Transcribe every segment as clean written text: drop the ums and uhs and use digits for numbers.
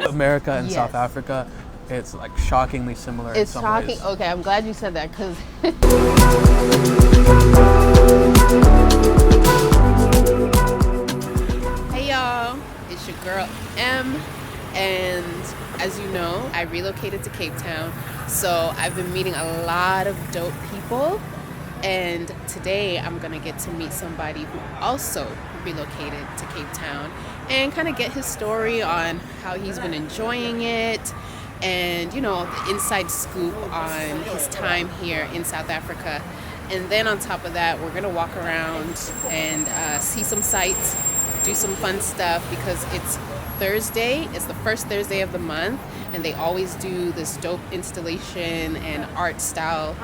America and South Africa, it's like shockingly similar in some ways. It's shocking. Okay, I'm glad you said that because. Hey y'all, it's your girl M, and as you know, I relocated to Cape Town, so I've been meeting a lot of dope people, and today I'm gonna get to meet somebody who also relocated to Cape Town and kind of get his story on how he's been enjoying it and, you know, the inside scoop on his time here in South Africa. And then on top of that, we're gonna walk around and see some sights, do some fun stuff, because it's Thursday, it's the first Thursday of the month, and they always do this dope installation and art style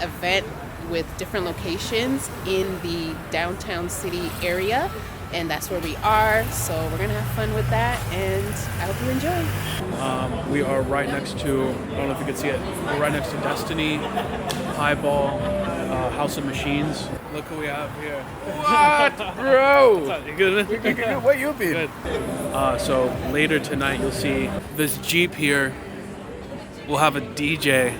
event with different locations in the downtown city area, and that's where we are. So we're gonna have fun with that, and I hope you enjoy. We are right next to, I don't know if you can see it, we're right next to Destiny, Highball, House of Machines. Look who we have here. What, bro? You good? What you been? Good. So later tonight you'll see this Jeep here. We'll have a DJ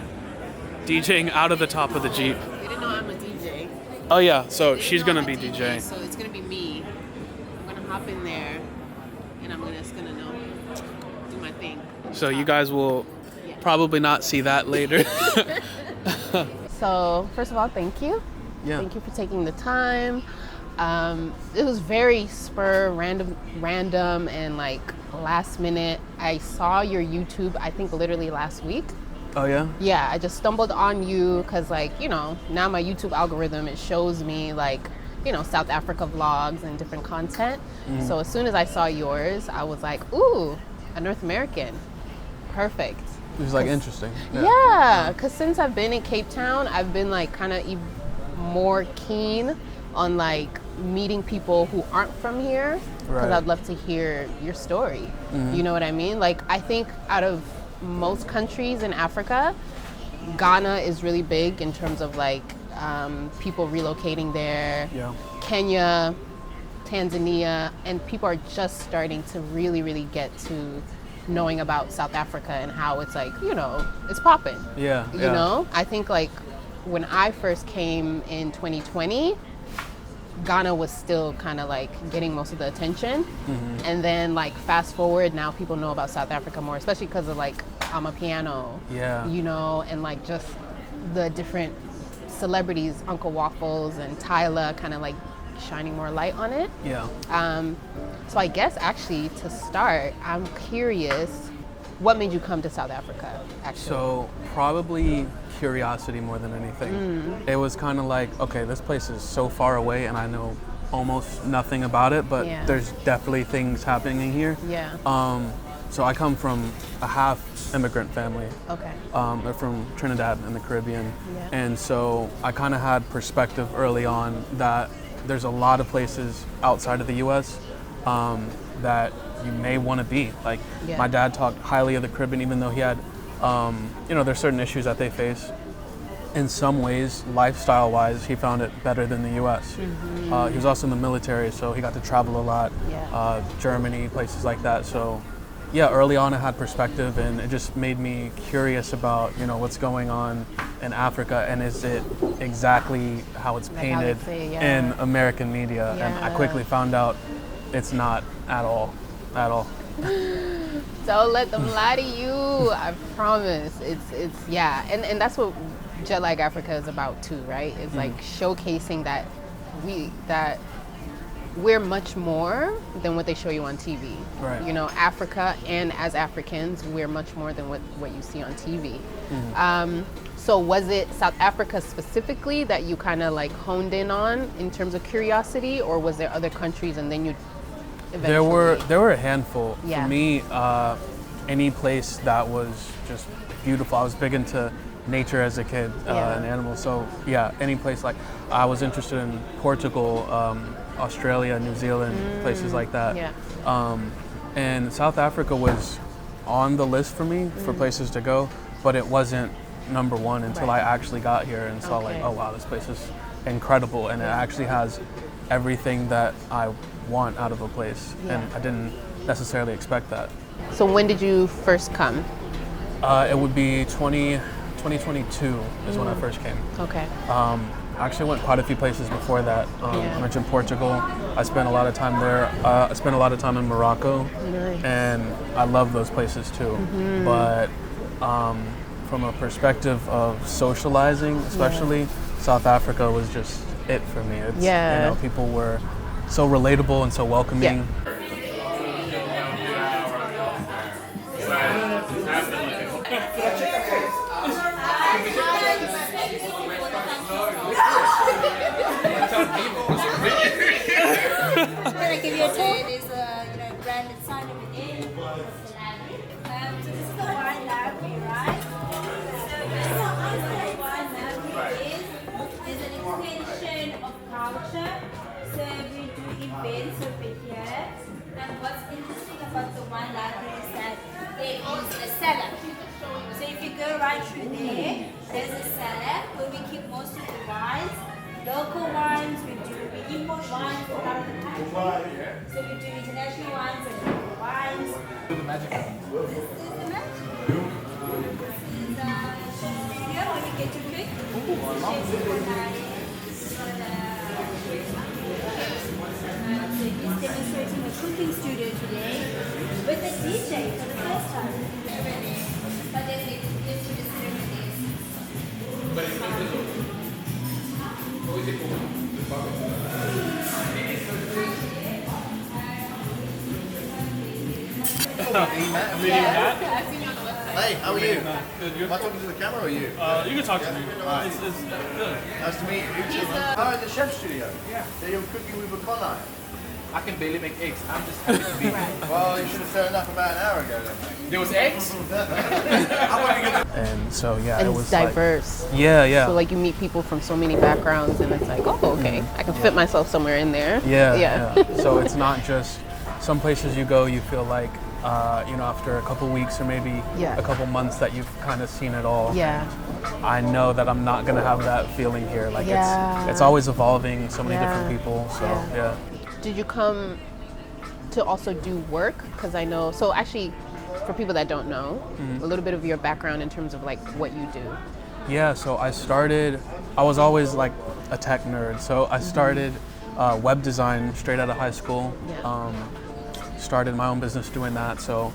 DJing out of the top of the Jeep. You didn't know I'm a DJ. Oh yeah, so she's gonna be DJ. So it's gonna be me. I'm gonna hop in there, and I'm just gonna do my thing. So you guys will probably not see that later. So first of all, thank you. Yeah. Thank you for taking the time. It was very random and like last minute. I saw your YouTube, I think literally last week. Oh yeah? Yeah, I just stumbled on you because, like, you know, now my YouTube algorithm, it shows me like, you know, South Africa vlogs and different content. Mm-hmm. So as soon as I saw yours, I was like, ooh, a North American. Perfect. It was like interesting. Yeah, because since I've been in Cape Town, I've been like kind of more keen on like meeting people who aren't from here, because I'd love to hear your story. Mm-hmm. You know what I mean? Like, I think out of most countries in Africa, Ghana is really big in terms of like people relocating there. Yeah. Kenya, Tanzania, and people are just starting to really get to knowing about South Africa and how it's like, you know, it's popping. Yeah. You know? I think like when I first came in 2020, Ghana was still kind of like getting most of the attention. Mm-hmm. And then like fast forward, now people know about South Africa more, especially because of like Amapiano. Yeah. You know, and like just the different celebrities, Uncle Waffles and Tyler, kind of like shining more light on it. Yeah. So I guess actually to start, I'm curious, what made you come to South Africa, actually? So probably curiosity more than anything. It was kind of like, okay, this place is so far away and I know almost nothing about it, but there's definitely things happening here. Yeah. So I come from a half immigrant family. Okay. They're from Trinidad in the Caribbean. Yeah. And so I kind of had perspective early on that there's a lot of places outside of the US that you may want to be. Like, my dad talked highly of the Caribbean, even though he had, you know, there's certain issues that they face. In some ways, lifestyle-wise, he found it better than the U.S. Mm-hmm. He was also in the military, so he got to travel a lot. Yeah. Germany, places like that. So, yeah, early on I had perspective, and it just made me curious about, you know, what's going on in Africa, and is it exactly how it's painted in American media? Yeah. And I quickly found out it's not at all. Don't let them lie to you. I promise. It's and that's what Jetlag Africa is about too, right? It's like showcasing that we're much more than what they show you on TV. Right. You know, Africa, and as Africans, we're much more than what you see on TV. Mm-hmm. So was it South Africa specifically that you kind of like honed in on in terms of curiosity, or was there other countries and then you eventually... There were a handful. Yeah. For me, any place that was just beautiful. I was big into nature as a kid and animals. So yeah, any place. Like, I was interested in Portugal, Australia, New Zealand, places like that. Yeah. And South Africa was on the list for me for places to go, but it wasn't number one until I actually got here and saw like, oh wow, this place is incredible, and it actually has everything that I want out of a place. And I didn't necessarily expect that. So when did you first come? It would be 2022 is when I first came. Okay. I actually went quite a few places before that. I mentioned Portugal. I spent a lot of time there. I spent a lot of time in Morocco, and I love those places too. But from a perspective of socializing, especially, South Africa was just it for me. It's, you know, people were so relatable and so welcoming. I'm going to give you a tour. It is a branded sign over there. So this is the wine library, right? So outside wine library is an extension of culture. So we do events over here. And what's interesting about the wine library is that there is a cellar. So if you go right through there, there's a cellar where we keep most of the wines. Local wines, we import wines from out of the country. So we do international wines and local wines. This is the magic room. This is the magic room. This is here when you get to pick. So he's demonstrating a cooking studio today with a DJ for the first time. But there's a Hey, how are you? Am I talking to the camera or you? You can talk to me. It's good. Nice to meet you. Oh, the chef studio? Yeah. So you're cooking with a con eye? I can barely make eggs. I'm just happy to be here. Well, you should have turned up about an hour ago then, mate. There was eggs? And so, yeah, And it it's was diverse. Like, yeah. So like you meet people from so many backgrounds, and it's like, oh, okay, I can fit myself somewhere in there. Yeah. So it's not just some places you go, you feel like, you know, after a couple weeks or maybe a couple months that you've kind of seen it all. Yeah. I know that I'm not gonna have that feeling here. Like it's always evolving. So many different people. So yeah. Did you come to also do work? Because I know. So actually, for people that don't know, a little bit of your background in terms of like what you do. Yeah. So I was always like a tech nerd. So I started web design straight out of high school. Yeah. Started my own business doing that. So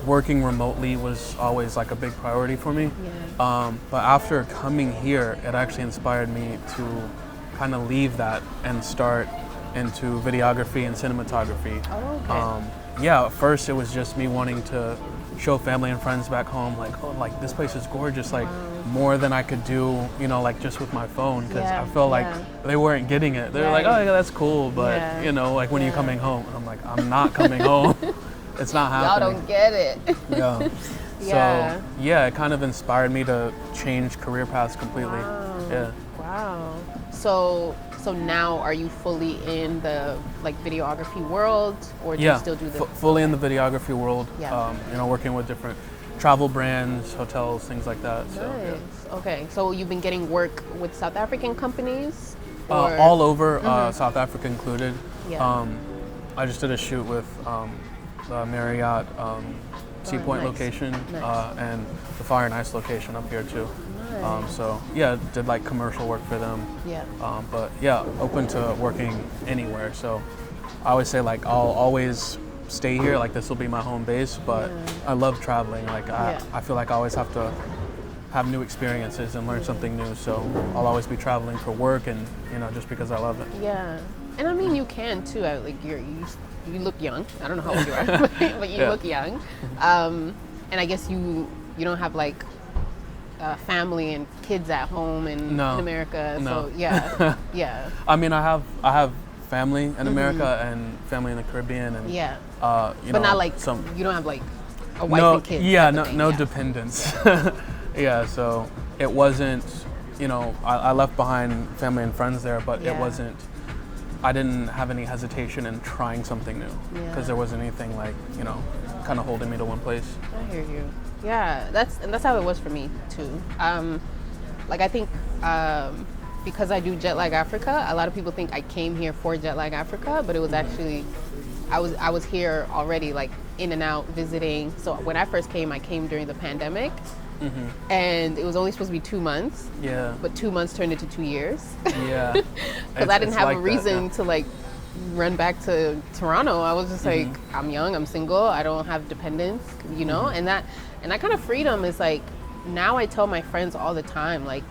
working remotely was always like a big priority for me. Yeah. But after coming here, it actually inspired me to kind of leave that and start into videography and cinematography. Oh, okay. Yeah, at first it was just me wanting to show family and friends back home, like, oh, like this place is gorgeous, like more than I could do, you know, like just with my phone, because I felt like they weren't getting it. They were like, oh yeah, that's cool, but you know, like when are you coming home? And I'm like, I'm not coming home. It's not happening. Y'all don't get it. Yeah. So yeah, it kind of inspired me to change career paths completely. Wow. Yeah. Wow. So now are you fully in the like videography world, or do you still do the fully in the videography world? Yeah. You know, working with different travel brands, hotels, things like that. So, nice. Okay. So you've been getting work with South African companies? All over, South Africa included. Yeah. I just did a shoot with the Marriott Sea Point location and the Fire and Ice location up here too. So yeah, did like commercial work for them. Yeah. But yeah, open to working anywhere. So I always say like I'll always stay here. Like this will be my home base. But I love traveling. Like I feel like I always have to have new experiences and learn something new. So I'll always be traveling for work and you know just because I love it. Yeah. And I mean you can too. Like you look young. I don't know how old you are, but you look young. And I guess you don't have like family and kids at home in America. No. So yeah. Yeah. I mean, I have family in America and family in the Caribbean and you but know, not like some. You don't have like a wife and kids. Yeah, no dependents. Yeah, so it wasn't. You know, I left behind family and friends there, but it wasn't. I didn't have any hesitation in trying something new because there wasn't anything like you know, kind of holding me to one place. I hear you. Yeah, that's how it was for me too. Like I think because I do Jetlag Africa, a lot of people think I came here for Jetlag Africa, but it was actually I was here already, like in and out visiting. So when I first came, I came during the pandemic, and it was only supposed to be 2 months. Yeah. But 2 months turned into 2 years. Yeah. Because I didn't have a reason to like run back to Toronto. I was just like, I'm young, I'm single, I don't have dependents, you know, and that kind of freedom is like, now I tell my friends all the time, like,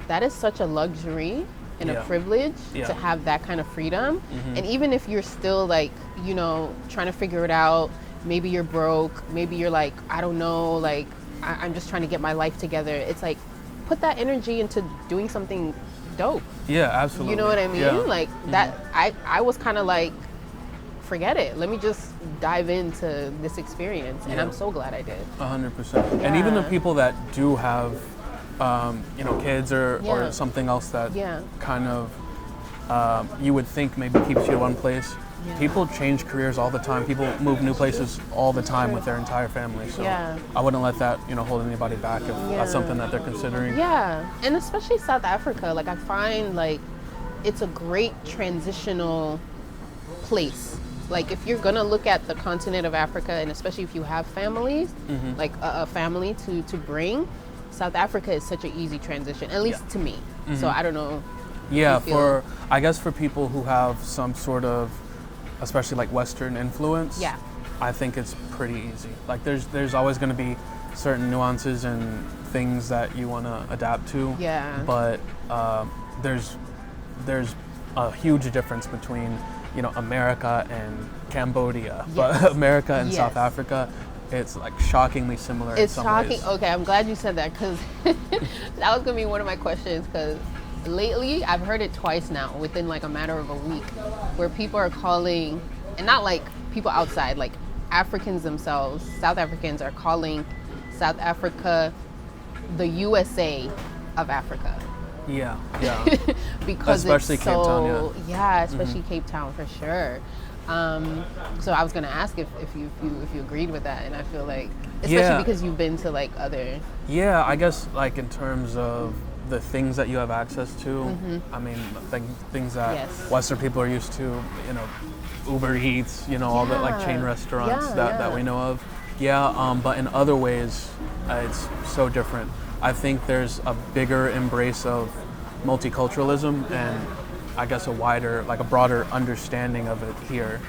that is such a luxury and a privilege to have that kind of freedom. And even if you're still like, you know, trying to figure it out, maybe you're broke, maybe you're like, I don't know, like, I'm just trying to get my life together. It's like, put that energy into doing something dope. Yeah, absolutely. You know what I mean? Yeah. Like that, I was kind of like, forget it. Let me just dive into this experience. And I'm so glad I did. 100%. And even the people that do have, you know, kids or something else that kind of, you would think maybe keeps you in one place. People change careers all the time. People move new places all the time with their entire family. So I wouldn't let that, you know, hold anybody back if that's something that they're considering. Yeah, and especially South Africa. Like I find like it's a great transitional place. Like if you're gonna look at the continent of Africa, and especially if you have families, like a family to bring, South Africa is such an easy transition, at least to me. So I don't know. Yeah, I guess for people who have some sort of, especially like Western influence, I think it's pretty easy. Like there's always going to be certain nuances and things that you want to adapt to. Yeah. But there's a huge difference between, you know, America and Cambodia, but America and South Africa, it's like shockingly similar. It's in some shocking. ways. Okay, I'm glad you said that, because that was gonna be one of my questions. Because lately, I've heard it twice now within like a matter of a week, where people are calling, and not like people outside, like Africans themselves, South Africans are calling South Africa the USA of Africa. Yeah, yeah. Because especially it's Cape so, Town, yeah, especially Cape Town for sure. So I was gonna ask if you agreed with that, and I feel like, especially because you've been to like other. Yeah, I guess like in terms of the things that you have access to, I mean, things that Western people are used to, you know, Uber Eats, you know, all the like chain restaurants that we know of. Yeah, but in other ways, it's so different. I think there's a bigger embrace of multiculturalism and I guess a broader understanding of it here.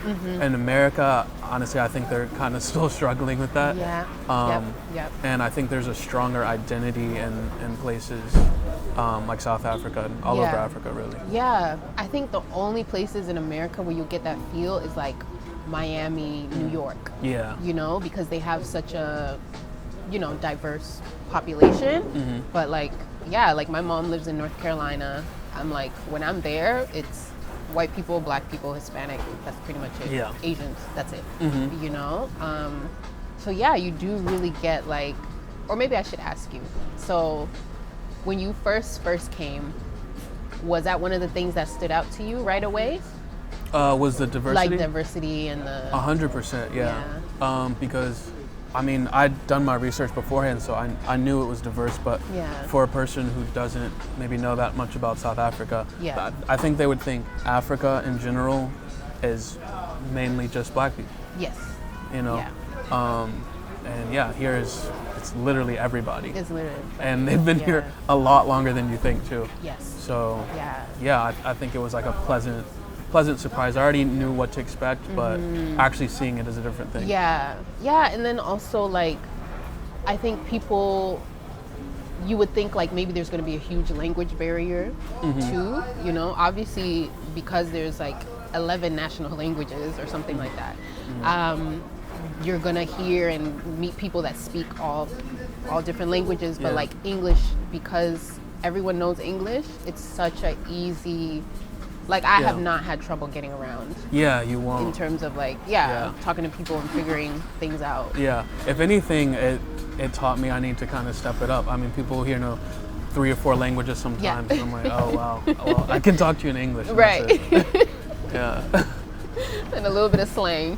In America, honestly, I think they're kind of still struggling with that. And I think there's a stronger identity in places like South Africa and all over Africa, really. Yeah, I think the only places in America where you get that feel is like Miami, New York. Yeah. You know, because they have such a, you know, diverse population. But like, like my mom lives in North Carolina. I'm like, when I'm there, it's white people, black people, Hispanic, that's pretty much it. Yeah. Asians, that's it. You know? So yeah, you do really get like, or maybe I should ask you. So when you first came, was that one of the things that stood out to you right away? Was the diversity? Like diversity and the... 100%, yeah. Because, I mean, I'd done my research beforehand, so I knew it was diverse, but for a person who doesn't maybe know that much about South Africa, I think they would think Africa in general is mainly just black people. Yes. You know? Yeah. And here it's literally everybody. It's literally. And they've been here a lot longer than you think, too. Yes. So, I think it was like a pleasant surprise. I already knew what to expect, but actually seeing it is a different thing. Yeah, and then also like, I think people, you would think like maybe there's going to be a huge language barrier too, you know, obviously because there's like 11 national languages or something like that. You're going to hear and meet people that speak all different languages, but like English, because everyone knows English, it's such a easy... Like, I have not had trouble getting around. Yeah, you won't. In terms of, like, talking to people and figuring things out. Yeah. If anything, it taught me I need to kind of step it up. I mean, people here know 3 or 4 languages sometimes. And I'm like, oh, wow. Well, I can talk to you in English. Right. Yeah. And a little bit of slang.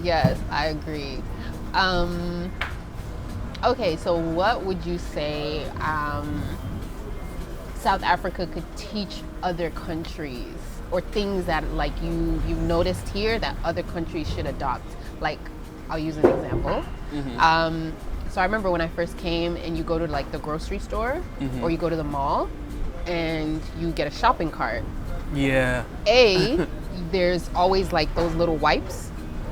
Yes, I agree. Okay, so what would you say... South Africa could teach other countries or things that like you've noticed here that other countries should adopt. Like, I'll use an example. So I remember when I first came and you go to like the grocery store or you go to the mall and you get a shopping cart. Yeah. There's always like those little wipes.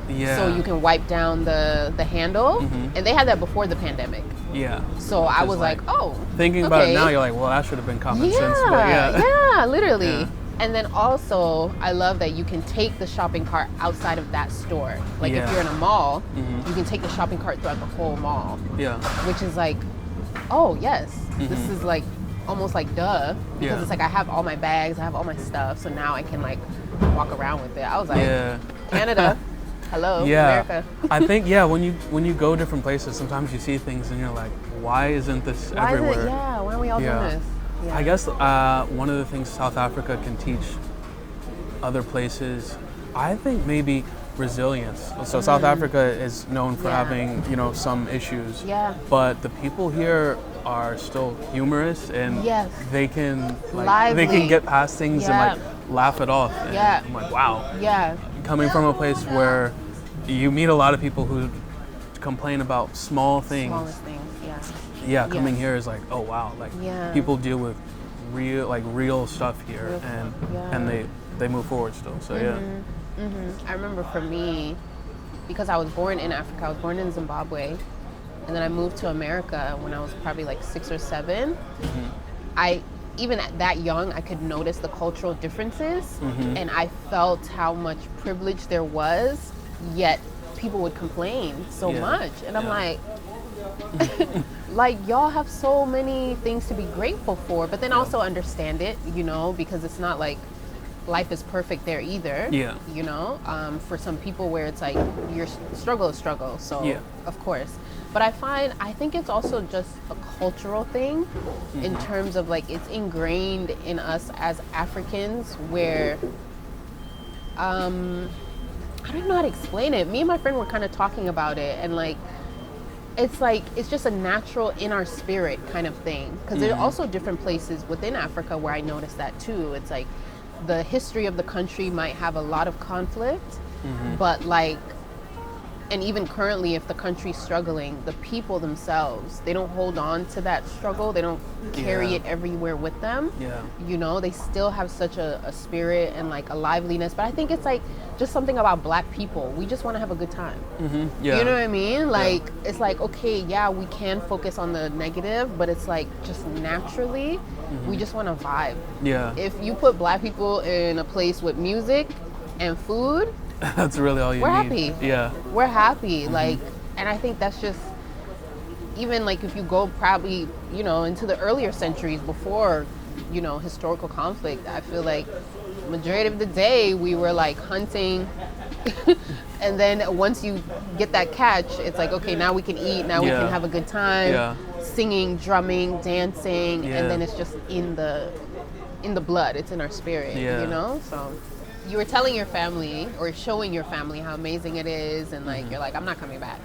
Yeah. So you can wipe down the handle. And they had that before the pandemic. Yeah. So I was like, oh. Thinking about it now, you're like, well, that should have been common sense. But yeah, literally. Yeah. And then also, I love that you can take the shopping cart outside of that store. Like if you're in a mall, you can take the shopping cart throughout the whole mall. Yeah. Which is like, oh yes, this is like almost like duh. Because it's like I have all my bags, I have all my stuff, so now I can like walk around with it. I was like, Canada, hello, America. I think when you go different places, sometimes you see things and you're like, why isn't this everywhere? Why are we all doing this? Yeah. I guess one of the things South Africa can teach other places, I think maybe resilience. So South Africa is known for having, some issues. Yeah. But the people here are still humorous and they can they can get past things and like laugh it off. And I'm like, wow. Yeah. Coming from a place where you meet a lot of people who complain about small things. Smallest things, coming here is like, oh wow, like people deal with real stuff here and they move forward still. So I remember for me, because I was born in Africa, I was born in Zimbabwe, and then I moved to America when I was probably like 6 or 7. Even at that young, I could notice the cultural differences, and I felt how much privilege there was, yet people would complain so much. And I'm like, like, y'all have so many things to be grateful for, but then also understand it, because it's not like life is perfect there either. For some people where it's like your struggle is struggle, so of course. But I think it's also just a cultural thing in terms of like it's ingrained in us as Africans where I don't know how to explain it. Me and my friend were kind of talking about it, and like it's just a natural in our spirit kind of thing, because there are also different places within Africa where I noticed that too. It's like the history of the country might have a lot of conflict, but like, and even currently if the country's struggling, the people themselves, they don't hold on to that struggle, they don't carry it everywhere with them. They still have such a spirit and like a liveliness. But I think it's like just something about Black people, we just want to have a good time. You know what I mean? Like it's like, okay, we can focus on the negative, but it's like just naturally we just want to vibe. If you put Black people in a place with music and food, that's really all you need. We're happy. We're happy. Like, and I think that's just, even like if you go probably, into the earlier centuries before, historical conflict, I feel like majority of the day we were like hunting and then once you get that catch, it's like, okay, now we can eat, now we can have a good time, singing, drumming, dancing, and then it's just in the blood, it's in our spirit, so you were telling your family or showing your family how amazing it is, and like you're like, I'm not coming back.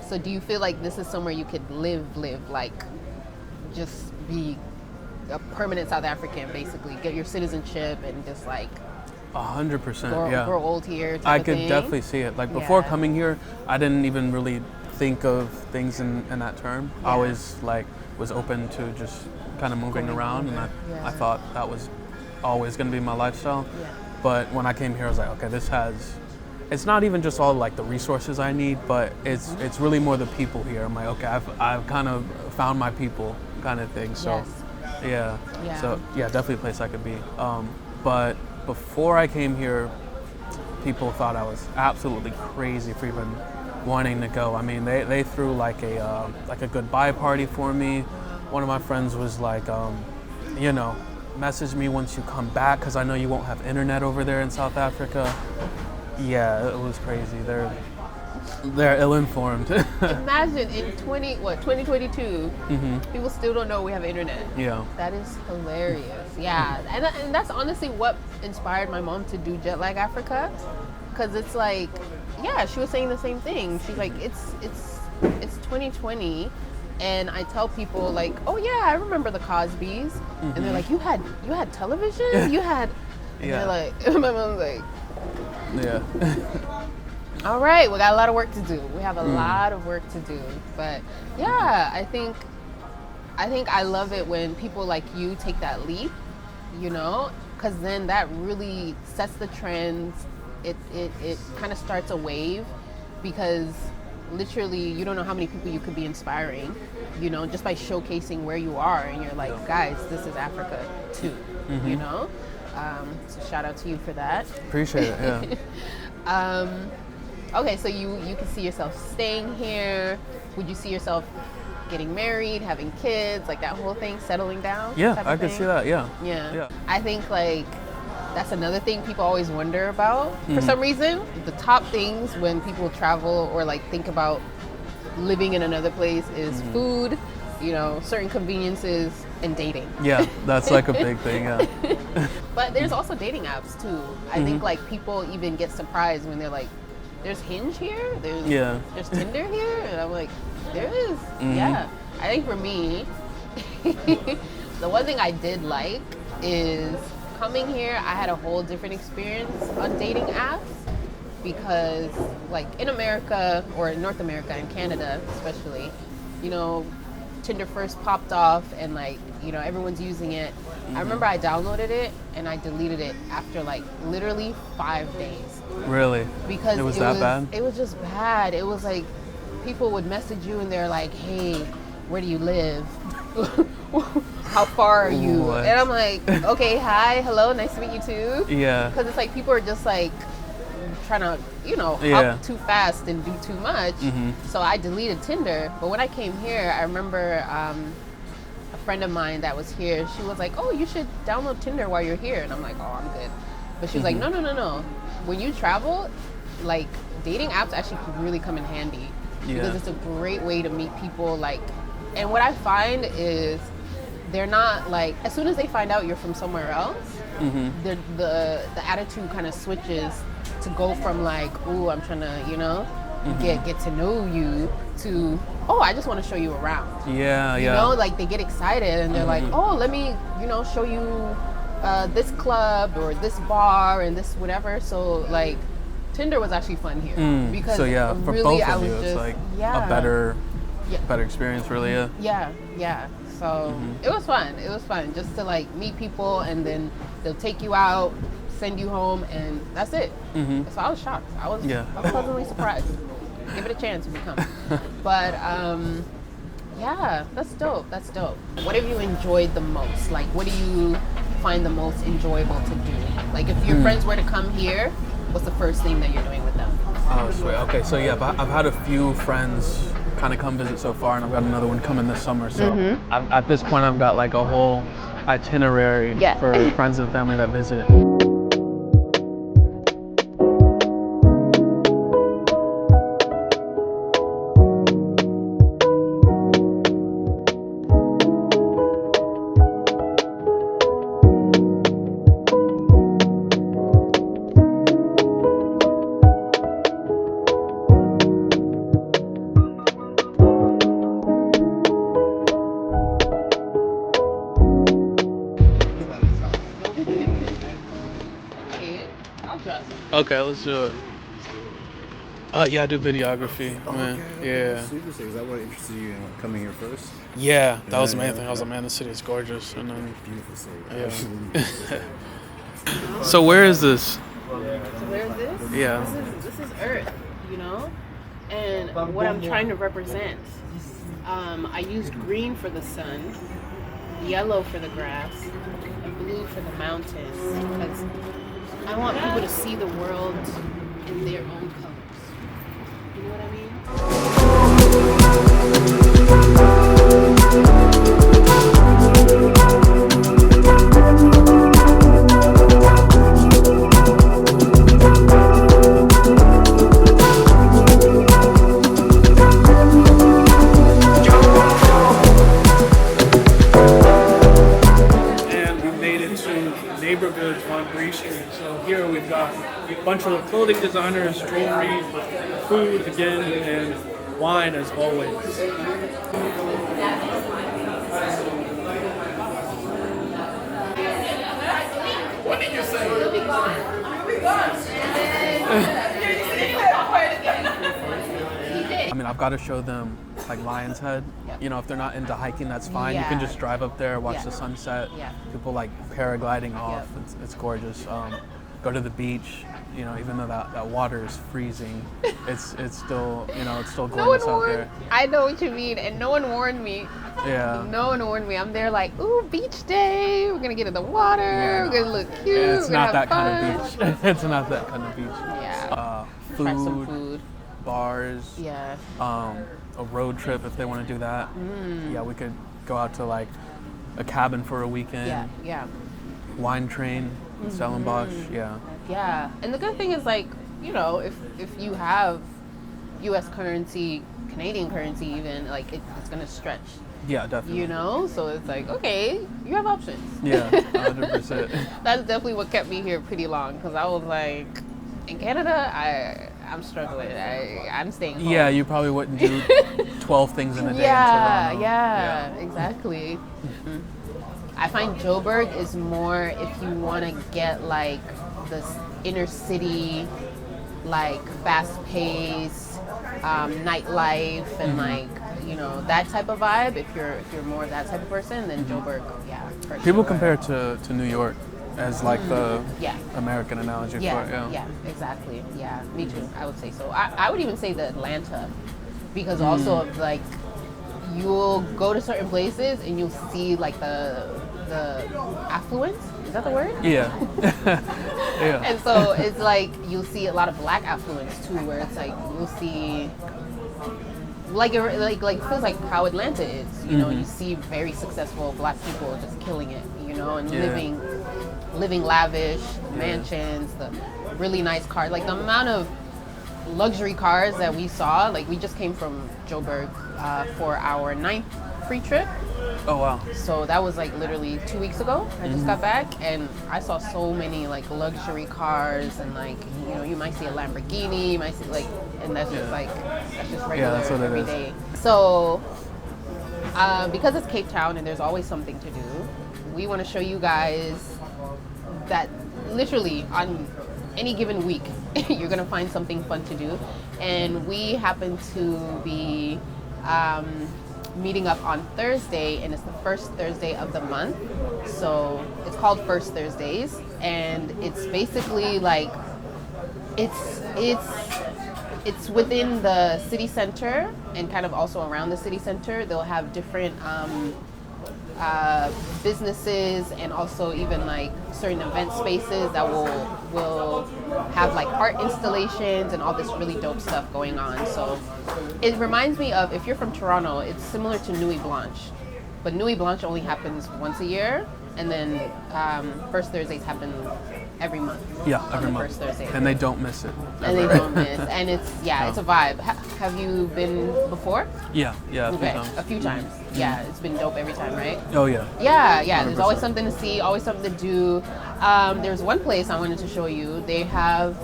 So do you feel like this is somewhere you could live like just be a permanent South African, basically get your citizenship and just like 100%, grow old here type I of could thing? definitely see it. Like before coming here, I didn't even really think of things in that term. I always like was open to just kind of moving around, and I thought that was always going to be my lifestyle. But when I came here, I was like, okay, it's not even just all like the resources I need, but it's really more the people here. I'm like, okay, I've kind of found my people kind of thing. So so definitely a place I could be. But before I came here, people thought I was absolutely crazy for even wanting to go. I mean, they threw like a goodbye party for me. One of my friends was like, message me once you come back because I know you won't have internet over there in South Africa. Yeah, it was crazy. They're ill-informed. Imagine in 2022, people still don't know we have internet. That is hilarious. And that's honestly what inspired my mom to do Jetlag Africa, because it's like, she was saying the same thing. She's like, it's 2020. And I tell people like, oh yeah, I remember the Cosbys, and they're like, you had television, you had And Yeah. they're like, my mom's like, Yeah. all right, we got a lot of work to do. We have a lot of work to do. But yeah, I think I love it when people like you take that leap, you know, because then that really sets the trends. It kind of starts a wave, because literally you don't know how many people you could be inspiring, you know, just by showcasing where you are, and you're like, guys, this is Africa too, you know. So shout out to you for that. Appreciate it. Yeah. Okay, so you can see yourself staying here. Would you see yourself getting married, having kids, like that whole thing, settling down? Yeah, I could see that. Yeah. Yeah. I think like that's another thing people always wonder about. For some reason, the top things when people travel or like think about living in another place is food, you know, certain conveniences, and dating. Yeah, that's like a big thing. Yeah. But there's also dating apps too. I think like people even get surprised when they're like, there's Hinge here, there's Tinder here, and I'm like, there is. Yeah. I think for me, the one thing I did like is coming here, I had a whole different experience on dating apps, because like in America, or North America and Canada especially, you know, Tinder first popped off and like, you know, everyone's using it. I remember I downloaded it and I deleted it after like literally 5 days. Really? Because it was that bad? It was just bad. It was like people would message you and they're like, hey, where do you live? How far are you? What? And I'm like, okay, hi, hello, nice to meet you too. Yeah. Because it's like people are just like trying to, you know, hop too fast and do too much. So I deleted Tinder. But when I came here, I remember a friend of mine that was here, she was like, oh, you should download Tinder while you're here. And I'm like, oh, I'm good. But she was like, no. When you travel, like dating apps actually can really come in handy. Because it's a great way to meet people. Like, and what I find is they're not like, as soon as they find out you're from somewhere else, the attitude kind of switches to go from like, ooh, I'm trying to, you know, get to know you, to, oh, I just want to show you around. Yeah, you know, like they get excited and they're like, oh, let me, you know, show you this club or this bar and this whatever. So like Tinder was actually fun here because so yeah, for really both I of was you, just it's like a better experience, really. Yeah. So it was fun. It was fun just to like meet people, and then they'll take you out, send you home, and that's it. So I was shocked. I was pleasantly surprised. Give it a chance if you come. But yeah, that's dope. That's dope. What have you enjoyed the most? Like, what do you find the most enjoyable to do? Like, if your friends were to come here, what's the first thing that you're doing with them? Oh, sweet. Okay, so yeah, I've had a few friends kind of come visit so far, and I've got another one coming this summer. So at this point, I've got like a whole itinerary for friends and family that visit. Okay, let's do it. Yeah, I do videography, man. Yeah. Super sick. Is that what interested you in coming here first? Yeah, that was the main thing. I was like, man, the city is gorgeous. And then, Beautiful city. yeah. So where is this? So where is this? Yeah. This is Earth, you know? And what I'm trying to represent. I used green for the sun, yellow for the grass, and blue for the mountains, because I want people to see the world in their own colors. You know what I mean? And we made it to neighborhoods on Bree Street. So here we've got a bunch of clothing designers, jewelry, food again, and wine as always. What did you I mean, I've got to show them like Lion's Head. Yep. You know, if they're not into hiking, that's fine. You can Yeah. just drive up there, watch Yeah. the sunset. Yeah. People like paragliding off. Yep. It's gorgeous. Go to the beach. You know, even though that water is freezing, it's still, you know, it's still No one gorgeous out warned. there. I know what you mean, and no one warned me. Yeah. No one warned me. I'm there like, ooh, beach day. We're gonna get in the water. Yeah, We're gonna look cute. It's we're gonna not that have kind fun. of beach. It's not that kind of beach. Yeah. Food, Try some food. bars. Yeah. A road trip if they want to do that. Yeah, we could go out to like a cabin for a weekend. Yeah. Yeah. Wine train, Stellenbosch. Yeah. Yeah. And the good thing is like, you know, if you have U.S. currency, Canadian currency, even like it's gonna stretch. Yeah, definitely. You know, so it's like, okay, you have options. Yeah, 100%. That's definitely what kept me here pretty long, because I was like, in Canada, I'm struggling. I'm staying home. Yeah, you probably wouldn't do 12 things in a day Yeah, in Toronto. yeah, exactly. I find Joburg is more if you want to get like this inner city, like fast-paced nightlife and like, you know, that type of vibe. If you're more that type of person, then Joburg, yeah. For People sure. compare it to New York as like the Yeah. American analogy Yeah, for it. yeah, exactly. Yeah, me too. I would say so. I would even say the Atlanta, because also of like you'll go to certain places and you'll see like the affluence. Is that the word? Yeah. Yeah. And so it's like you'll see a lot of black affluence too, where it's like you'll see like it feels like how Atlanta is. You know, you see very successful black people just killing it. You know, and Yeah. living lavish mansions, the really nice cars. Like the amount of luxury cars that we saw. Like we just came from Joburg for our 9th free trip. Oh wow. So that was like literally 2 weeks ago. I just got back and I saw so many like luxury cars and like, you know, you might see a Lamborghini, you might see like, and that's just like, that's just regular that's what it every is. day. So because it's Cape Town and there's always something to do, we want to show you guys that literally on any given week, you're going to find something fun to do. And we happen to be meeting up on Thursday, and it's the first Thursday of the month. So it's called First Thursdays, and it's basically like it's within the city center and kind of also around the city center. They'll have different businesses and also even like certain event spaces that will have like art installations and all this really dope stuff going on. So it reminds me of, if you're from Toronto, it's similar to Nuit Blanche, but Nuit Blanche only happens once a year, and then First Thursdays happen every month. Yeah, on every the month. First Thursday. And they don't miss it. And they ever. don't miss. And it's it's a vibe. Have you been before? Yeah, a few Okay, times. a few times. Yeah, it's been dope every time, right? Oh yeah. Yeah. There's always 100%. something to see, always something to do. There's one place I wanted to show you. They have,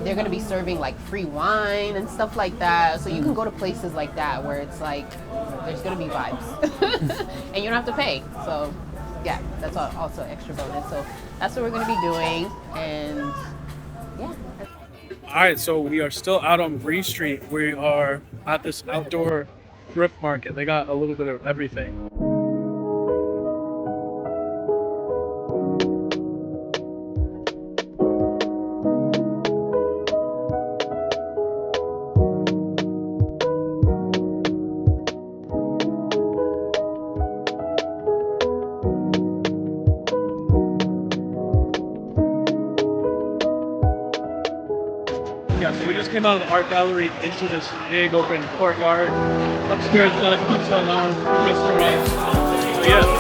they're going to be serving like free wine and stuff like that. So you can go to places like that where it's like, there's going to be vibes. And you don't have to pay. So yeah, that's also extra bonus. So that's what we're going to be doing. And yeah. All right, so we are still out on Bree Street. We are at this outdoor thrift market. They got a little bit of everything. Yeah, so we just came out of the art gallery into this big open courtyard. Upstairs, got a pizza lounge, restaurant. So yeah,